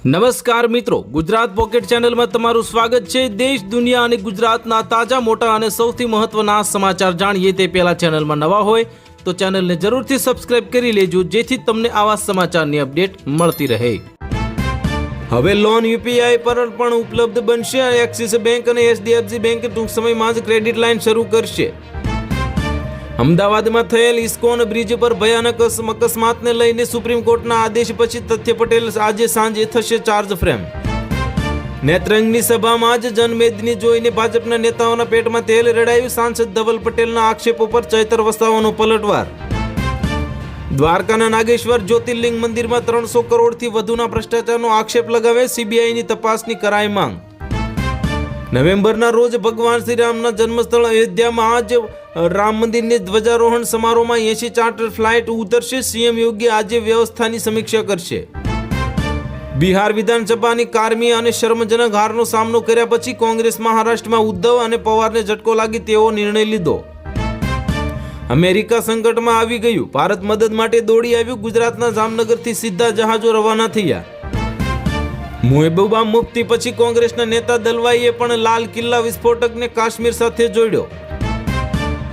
નમસ્કાર મિત્રો, ગુજરાત પોકેટ ચેનલમાં તમારું સ્વાગત છે। દેશ, દુનિયા અને ગુજરાતના તાજા, મોટા અને સૌથી મહત્વના સમાચાર જાણીએ તે પહેલા ચેનલમાં નવા હોય તો ચેનલને જરૂરથી સબસ્ક્રાઇબ કરી લેજો, જેથી તમને આવા સમાચારની અપડેટ મળતી રહે। હવે લોન યુપીઆઈ પર પણ ઉપલબ્ધ બનશે। એક્સિસ બેંક અને એચડીએફસી બેંક ટૂંક સમયમાં જ ક્રેડિટ લાઇન શરૂ કરશે। અમદાવાદમાં થયેલ ઇસ્કોન બ્રિજ પર ભયાનક અકસ્માતને લઈને સુપ્રીમ કોર્ટના આદેશ પછી તથ્ય પટેલ આજે સાંજે થશે ચાર્જ ફ્રેમ। નેત્રંગની સભામાં જ જનમેદની જોઈને ભાજપના નેતાઓના પેટમાં તેલ રેડાયું। સાંસદ ધવલ પટેલના આક્ષેપો પર ચૈતર વસાવાનો પલટવાર। દ્વારકાના નાગેશ્વર જ્યોતિર્લિંગ મંદિરમાં 300 કરોડથી વધુના ભ્રષ્ટાચારનો આક્ષેપ લગાવે, સીબીઆઈની તપાસની કરાઈ માંગ। નવેમ્બરના રોજ ભગવાન શ્રી રામના જન્મસ્થળ અયોધ્યામાં આજ રામ મંદિરની ધ્વજારોહણ સમારોહમાં 80 ચાર્ટર ફ્લાઇટ ઉતરશે। સીએમ યોગી આજે વ્યવસ્થાની સમીક્ષા કરશે। બિહાર વિધાનસભાની કારમી અને શર્મજનક હારનો સામનો કર્યા પછી કોંગ્રેસ મહારાષ્ટ્રમાં ઉદ્ધવ અને પવારને ઝટકો લાગી તેવો નિર્ણય લીધો। અમેરિકા સંકટમાં આવી ગયું, ભારત મદદ માટે દોડી આવ્યું। ગુજરાતના જામનગરથી સીધા જહાજો રવાના થયા। મહેબૂબા મુફ્તી પછી કોંગ્રેસના નેતા દલવાઈએ પણ લાલ કિલ્લા વિસ્ફોટકને કાશ્મીર સાથે જોડ્યો।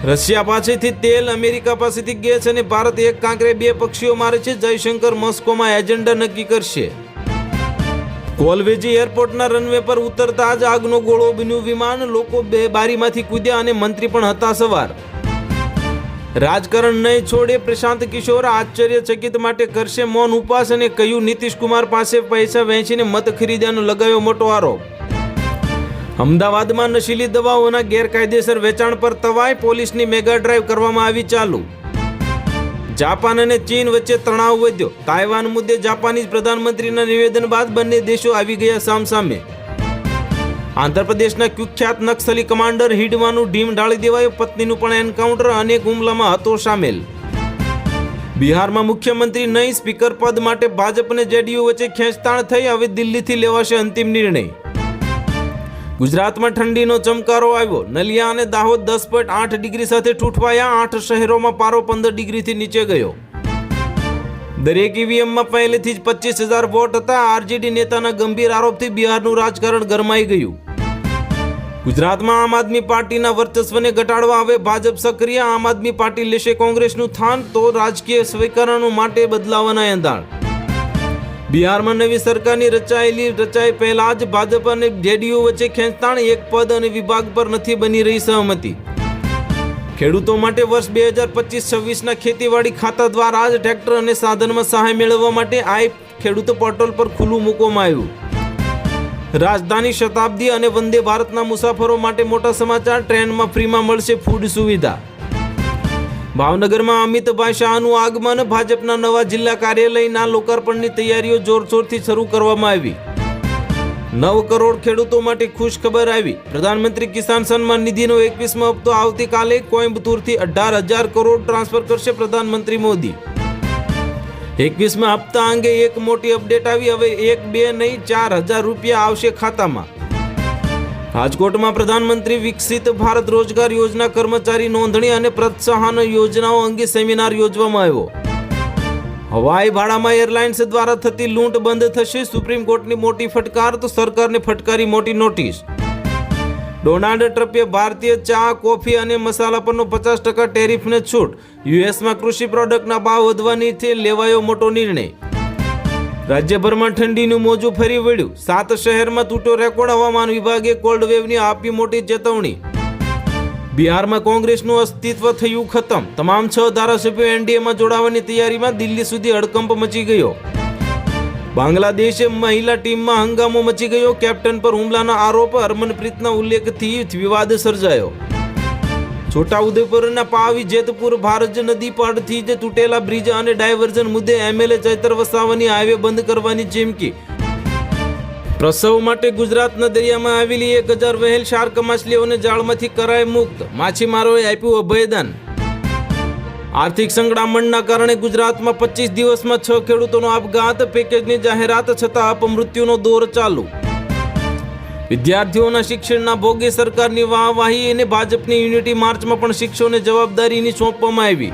રશિયા પાસેથી તેલ, અમેરિકા પાસેથી ગેસ અને ભારત એક કાંકરે બે પક્ષીઓ મારે છે। જયશંકર મોસ્કોમાં એજન્ડા નક્કી કરશે। કોલવેજી એરપોર્ટના રનવે પર ઉતરતા જ આગનો ગોળો બન્યું વિમાન, લોકો બે બારીમાંથી કૂદ્યા અને મંત્રી પણ હતા સવાર। રાજકારણ નહીં છોડે પ્રશાંત કિશોર, આશ્ચર્યચકિત માટે કરશે મૌન ઉપવાસ અને કહ્યું નીતિશ કુમાર પાસે પૈસા વહેંચીને મત ખરીદ્યાનો લગાવ્યો મોટો આરોપ। અમદાવાદમાં નશીલી દવાઓના ગેરકાયદેસર વેચાણ પર તવાઈ, પોલીસની મેગા ડ્રાઈવ કરવામાં આવી ચાલુ। જાપાન અને ચીન વચ્ચે તણાવ વધ્યો, તાઇવાન મુદ્દે જાપાનીઝ પ્રધાનમંત્રીના નિવેદન બાદ બંને દેશો આવી ગયા સામસામે। આંધ્રપ્રદેશના કુખ્યાત નક્સલી કમાન્ડર હિડવાનું ઢીમ ઢાળી દેવાયો, પત્નીનું પણ એન્કાઉન્ટર, અનેક હુમલામાં હતો સામેલ। બિહારમાં મુખ્યમંત્રી નહીં, સ્પીકર પદ માટે ભાજપ અને જેડીયુ વચ્ચે ખેંચતાણ થઈ, હવે દિલ્હીથી લેવાશે અંતિમ નિર્ણય। ગુજરાતમાં ઠંડીનો ચમકારો આવ્યો, નલિયા અને દાહોદ 10.8 ડિગ્રી સાથે ઠૂઠવાયા, 8 શહેરોમાં પારો 15 ડિગ્રીથી નીચે ગયો। દરેક ઈવીએમમાં પહેલેથી જ 25,000 વોટ હતા। આરજેડી નેતાના ગંભીર આરોપથી બિહારનું રાજકારણ ગરમાઈ ગયું। ગુજરાતમાં આમ આદમી પાર્ટીના વર્ચસ્વને ઘટાડવા હવે ભાજપ સક્રિય, આમ આદમી પાર્ટી લેશે કોંગ્રેસનું સ્થાન, તો રાજકીય સ્વીકરણો માટે બદલાવાના એંધાણ। બિહારમાં નવી સરકારની રચાઈ પહેલા જ ભાજપ અને જેડીયુ વચ્ચે ખેંચતાણ, એક પદ અને વિભાગ પર નથી બની રહી સહમતિ। ખેડૂતો માટે વર્ષ 2025-26ના ખેતીવાડી ખાતા દ્વારા જ ટ્રેક્ટર અને સાધનમાં સહાય મેળવવા માટે આઈ ખેડૂત પોર્ટલ પર ખુલ્લું મૂકવામાં આવ્યું। રાજધાની, શતાબ્દી અને વંદે ભારતના મુસાફરો માટે મોટા સમાચાર, ટ્રેનમાં ફ્રીમાં મળશે ફૂડ સુવિધા। ભાવનગરમાં અમિતભાઈ શાહનું આગમન, ભાજપના નવા જિલ્લા કાર્યાલયના લોકાર્પણની તૈયારીઓ જોરશોરથી શરૂ કરવામાં આવી। 9 કરોડ ખેડૂતો માટે ખુશ ખબર આવી, પ્રધાનમંત્રી કિસાન સન્માન નિધિનો 21મો હપ્તો આવતીકાલે કોઇમ્બતુરથી 18,000 કરોડ ટ્રાન્સફર કરશે પ્રધાનમંત્રી મોદી। 21મા હપ્તા અંગે એક મોટી અપડેટ આવી, હવે 1, 2 નહીં 4,000 રૂપિયા આવશે ખાતામાં। રાજકોટમાં પ્રધાનમંત્રી વિકસિત ભારત રોજગાર યોજના કર્મચારી નોંધણી અને પ્રોત્સાહન યોજનાઓ અંગે સેમિનાર યોજવામાં આવ્યો। હવાઈ ભાડામાં એરલાઇન્સ દ્વારા થતી લૂંટ બંધ થશે, સુપ્રીમ કોર્ટની મોટી ફટકાર, તો સરકારને ફટકારી મોટી નોટિસ। ડોનાલ્ડ ટ્રમ્પે ભારતીય ચા, કોફી અને મસાલા પરનો 50% ટેરિફને છૂટ, યુએસમાં કૃષિ પ્રોડક્ટના ભાવ વધવાથી લેવાયો મોટો નિર્ણય। રાજ્યભરમાં ઠંડીનું મોજું ફરી વળ્યું, 7 શહેરમાં તૂટ્યો રેકોર્ડ, હવામાન વિભાગે કોલ્ડ વેવની આપી મોટી ચેતવણી। બિહારમાં કોંગ્રેસનું અસ્તિત્વ થયું ખતમ, તમામ 6 ધારાસભ્યો એનડીએમાં જોડાવાની તૈયારીમાં, દિલ્હી સુધી હડકંપ મચી ગયો। બાંગ્લાદેશે મહિલા ટીમમાં હંગામો મચી ગયો, કેપ્ટન પર હુમલાના આરોપ, હરમનપ્રીતના ઉલ્લેખથી વિવાદ સર્જાયો। છોટાઉદેપુરના પાવી જેતપુર ભારજ નદી પરથી જ તૂટેલા બ્રિજ અને ડાયવર્ઝન મુદ્દે એમએલએ ચૈતર વસાવાની હાઈવે બંધ કરવાની ચીમકી। પ્રસવ માટે ગુજરાતના દરિયામાં આવેલી 1000 વહેલ શાર્ક માછલીઓને જાળમાંથી કરાય મુક્ત, માછીમારોએ આપ્યું અભયદાન। આર્થિક સંકળામણના કારણે ગુજરાતમાં 25 દિવસમાં 6 ખેડૂતોનો આપઘાત, પેકેજની જાહેરાત છતાં અપમૃત્યુનો દોર ચાલુ। વિદ્યાર્થીઓના શિક્ષણના ભોગે સરકારની વાહવાહી અને ભાજપની યુનિટી માર્ચમાં પણ શિક્ષકોને જવાબદારીની સોંપવામાં આવી।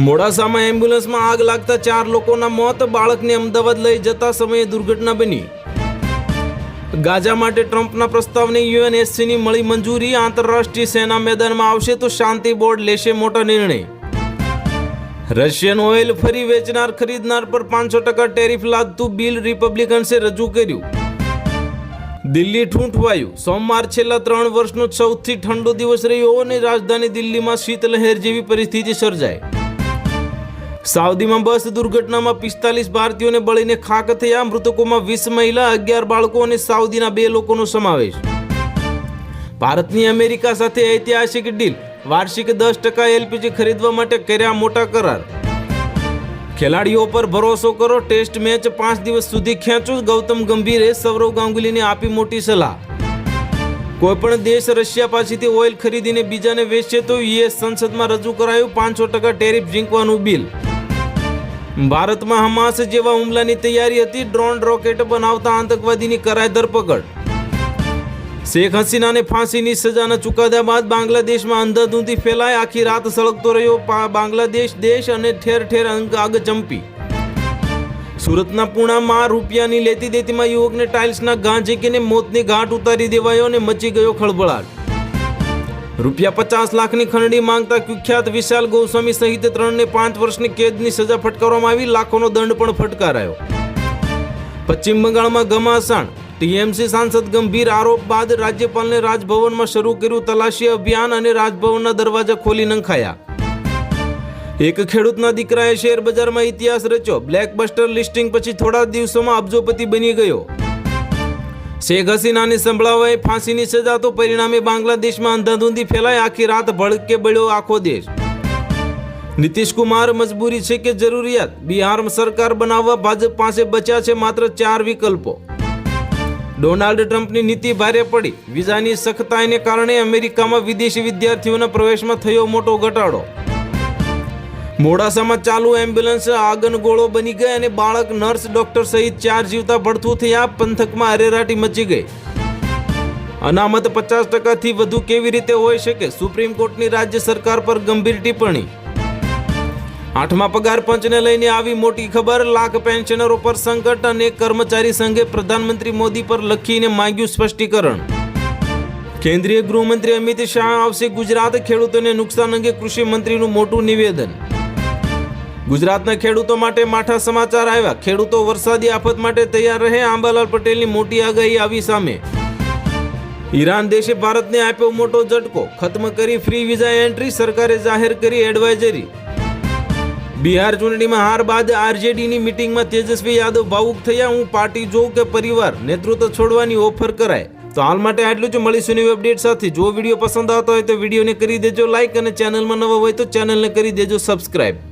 મોડાસામાં એમ્બ્યુલન્સમાં આગ લાગતા 4 લોકોના મોત, બાળકને અમદાવાદ લઈ જતા સમયે દુર્ઘટના બની. ગાઝા માટે ટ્રમ્પના પ્રસ્તાવને યુએનએસસીની મળી મંજૂરી. આંતરરાષ્ટ્રીય સેના મેદાનમાં આવશે તો શાંતિ બોર્ડ લેશે મોટા નિર્ણય. રશિયન ઓઇલ ફરી વેચનાર ખરીદનાર પર 500% ટેરિફ લાદતું બિલ રિપબ્લિકન્સે રજૂ કર્યું. દિલ્હી ઠૂંઠવાયું. સોમવાર છેલ્લા 3 વર્ષનો સૌથી ઠંડો દિવસ રહ્યો અને રાજધાની દિલ્હીમાં શીતલહેર જેવી પરિસ્થિતિ સર્જાઈ. સાઉદીમાં બસ દુર્ઘટનામાં 45 ભારતીયોને બળીને ખાક થયા. મૃતકોમાં 20 મહિલા, 11 બાળકો અને સાઉદીના 2 લોકોનો સમાવેશ. ભારતની અમેરિકા સાથે ઐતિહાસિક ડીલ. વાર્ષિક 10% એલપીજી ખરીદવા માટે કર્યા મોટા કરાર. ખેલાડીઓ પર ભરોસો કરો, ટેસ્ટ મેચ 5 દિવસ સુધી ખેંચો. ગૌતમ ગંભીરે સૌરવ ગાંગુલીને આપી મોટી સલાહ. કોઈપણ દેશ રશિયા પાસેથી ઓઇલ ખરીદીને બીજાને વેચશે તો યુએસ સંસદમાં રજૂ કરાયું 500% ટેરિફ ઝીંકવાનું બિલ. ભારતમાં હમાસ જેવા હુમલાની તૈયારી હતી. ડ્રોન રોકેટ બનાવતા આતંકવાદીની કરાય ધરપકડ. શેખ હસીનાને ફાંસીની સજાના ચુકાદા બાદ બાંગ્લાદેશમાં અંધાધૂંધી ફેલાય. આખી રાત સળગતો રહ્યો બાંગ્લાદેશ દેશ અને ઠેર ઠેર આગ ચંપી. સુરતના પૂણામાં રૂપિયાની લેતી દેતીમાં યુવકને ટાઇલ્સના ઘા ઝીંકીને મોતની ઘાટ ઉતારી દેવાયો અને મચી ગયો ખળભળાટ. ₹50 લાખની ખંડણી માંગતા કુખ્યાત વિશાલ ગોસ્વામી સહિત 3ને 5 વર્ષની કેદની સજા ફટકારવામાં આવી. લાખોનો દંડ પણ ફટકારાયો. પશ્ચિમ બંગાળમાં ઘમાસાણ. ટીએમસી સાંસદ ગંભીર આરોપ બાદ રાજ્યપાલને રાજભવનમાં શરૂ કર્યું તલાશી અભિયાન અને રાજભવનના દરવાજા ખોલી નંખાયા. એક ખેડૂતના દીકરાએ શેર બજારમાં ઇતિહાસ રચ્યો. બ્લેકબસ્ટર લિસ્ટિંગ પછી થોડા દિવસોમાં અબજોપતિ બની ગયો. શેખ હસીનાને સંભળાવાય ફાંસીની સજા તો પરિણામે બાંગ્લાદેશમાં અંધાધૂંધી ફેલાય. આખી રાત ભડકે બળ્યો આખો દેશ. નીતિશ કુમાર મજબૂરી છે કે જરૂરિયાત. બિહાર સરકાર બનાવવા ભાજપ પાસે બચ્યા છે માત્ર 4 વિકલ્પો. ડોનાલ્ડ ટ્રમ્પની નીતિ ભારે પડી. વિઝાની સખ્તાઈને કારણે અમેરિકામાં વિદેશી વિદ્યાર્થીઓના પ્રવેશમાં થયો મોટો ઘટાડો. મોડાસામાં ચાલુ એમ્બ્યુલન્સ આગનગોળો બની ગઈ અને બાળક, નર્સ, ડોક્ટર સહિત 4 જીવતા ભડથું થયા. પંથકમાં અરેરાટી મચી ગઈ. અનામત 50%થી વધુ કેવી રીતે હોઈ શકે? સુપ્રીમ કોર્ટની રાજ્ય સરકાર પર ગંભીર ટિપ્પણી. 8મા પગાર પંચને લઈને આવી મોટી ખબર. લાખ પેન્શનરો પર સંકટ અને કર્મચારી સંઘે પ્રધાનમંત્રી મોદી પર લખીને માંગ્યું સ્પષ્ટીકરણ. કેન્દ્રીય ગૃહમંત્રી અમિત શાહ આવશે ગુજરાત. ખેડૂતોને નુકસાન અંગે કૃષિ મંત્રીનું મોટું નિવેદન. ગુજરાતના ખેડૂતો માટે માઠા સમાચાર આવ્યા. ખેડૂતો વરસાદી આફત માટે તૈયાર રહે. આંબાલાલ પટેલની મોટી આગાહી આવી સામે. ઈરાન દેશે ભારતને આપ્યો મોટો ઝટકો. ખત્મ કરી ફ્રી વિઝા એન્ટ્રી. સરકારે જાહેર કરી એડવાઇઝરી. બિહાર ચૂંટણીમાં હાર બાદ આરજેડીની મીટિંગમાં તેજસ્વી યાદવ ભાવુક થયા. હું પાર્ટી જોઉં કે પરિવાર, નેતૃત્વ છોડવાની ઓફર કરાય. તો હાલ માટે આટલું જ. મળીશું નવી અપડેટ સાથે. જો વિડીયો પસંદ આવતો હોય તો વિડીયોને કરી દેજો લાઈક અને ચેનલમાં નવા હોય તો ચેનલને કરી દેજો સબસ્ક્રાઇબ.